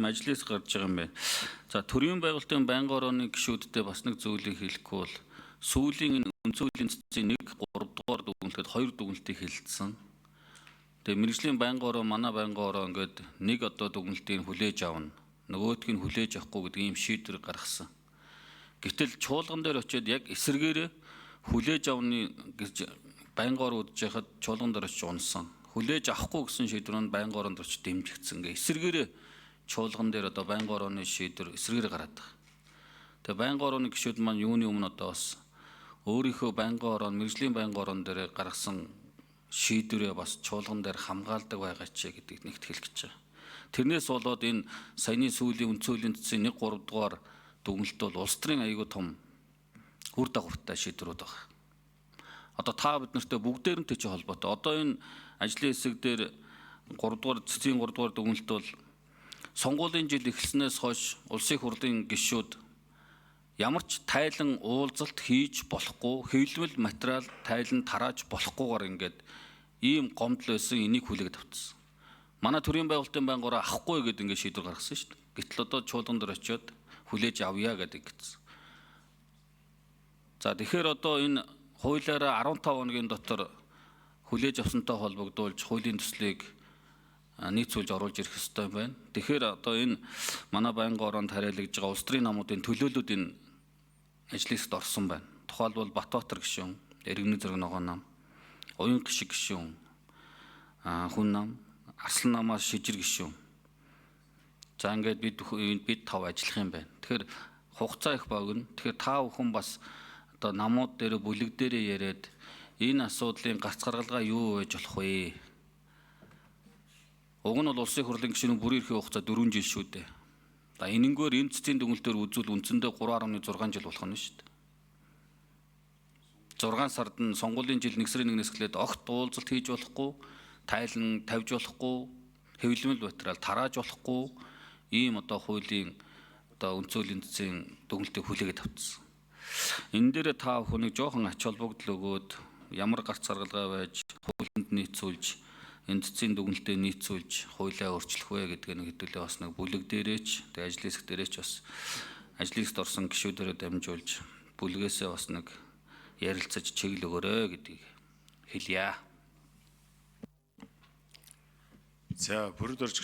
ажлаас гарч байгаа юм байна. За төрийн байгуулалтын байнгын орооны гишүүдтэй бас нэг зүйлийг хэлэхгүй бол сүүлийн өнцөлийн цэцгийн 1-3 дугаар дүгнэлтэд 2 дүгнэлтийг хэлэлцсэн. Тэгээ мэргэжлийн байнгын ороо манай байнгын ороо ингээд нэг одоо дүгнэлтийг хүлээж авна. Нөгөөдгийг нь хүлээж авахгүй гэдэг ийм шийдвэр гаргасан. Гэтэл чуулган дээр очиод яг эсэргээрээ хүлээж авны гэж байнгын ороо удаж яхад чуулган дээр очиж унсан. Хүлээж авахгүй гэсэн шийдвэр нь байнгын ороонд очиж дэмжигдсэн. Ингээ эсэргээрээ чуулган дээр одоо байнгын орооны шийдвэр эсрэгээрээ гараад байгаа. Тэгээ байнгын орооны гишүүд маань юуны өмнө одоо бас өөрийнхөө байнгын ороо, мэргэжлийн байнгын ороон дээр гаргасан шийдвэрээ бас чуулган дээр хамгаалдаг байгаа ч гэдгийг нэгт хэлэх гэж байгаа. Тэрнээс болоод энэ саяны сүүлийн өнцөлийн цэцгийн 1-3 дугаар дүгнэлт бол улс төрийн аягүй том үр дагавартай шийдвэрүүд байгаа. Одоо та бид нартай бүгдээрэнтэй ч холбоотой. Одоо энэ ажлын хэсэг дээр 3 дугаар цэцгийн 3 дугаар дүгнэлт бол сонгуулийн жил эхэлснээс хойш улсын хурлын гишүүд ямар ч тайлан уулзалт хийж болохгүй, хэвлэмэл материал тайлан тарааж болохгүйгээр ингээд ийм гомдол байсан, энийг хүлээгээд авчихсан. Манай төрийн байгуулалтын байнгын ороо авахгүй гэдэг ингээд шийдвэр гаргасан шүү дээ. Гэтэл одоо чуулган дээр очиод хүлээж авъя гэдэг гэсэн. За тэгэхээр одоо энэ хуулиараа 15 хоногийн дотор хүлээж авсантай холбогдуулж хуулийн төслийг нийцүүлж оруулж ирэх ёстой юм байна. Тэгэхээр одоо энэ манай байнгын ороонд хариалагдж байгаа улс төрийн намуудын төлөөлөлд энэ ажлын хэсэгт орсон байна. Тухайлбал Батбаатар гишүүн, Иргэний зэрэг ногоон нам, Уян гişиг гишүүн, Хүн нам, Арслан намаас Шижир гишүүн. За ингээд бид 5 ажиллах юм байна. Тэгэхээр хугацаа их богино. Тэгэхээр та бүхэн бас одоо намууд дээр бүлэг дээрээ яриад энэ асуудлын гарц гаргалгаа юу байж болох вэ? Уг нь бол улсын хурлын гишүүний бүрийн эрхийн хугацаа 4 жил шүү дээ. За энэнгээр энэ цэцгийн дүгнэлтээр үзвэл үндсэндээ 3.6 жил болох нь шүү дээ. 6 сард нь сонгуулийн жил 1 сарын 1-ээс эхлээд огт уулзалт хийж болохгүй, тайлан тавьж болохгүй, хэвлэмэл материал тарааж болохгүй ийм одоо хуулийн одоо өнцөлийн цэцгийн дүгнэлтийг хүлээгээд авчихсан. Энэ дээр та бүхнийг жоохон ач холбогдол өгөөд ямар гарц гаргалгаа байж хуулинд нийцүүлж энэ цэцгийн дүгнэлтэд нийцүүлж хуулиа өөрчлөх вэ гэдгийг хэдүүлээ бас нэг бүлэг дээрээч тэг ажлын хэсэг дээрээч бас ажлын хэсэгт орсон гишүүдээрээ дамжуулж бүлгээсээ бас нэг ярилцаж чиглэл өгөөрэй гэдгийг хэлье. За бүрд орж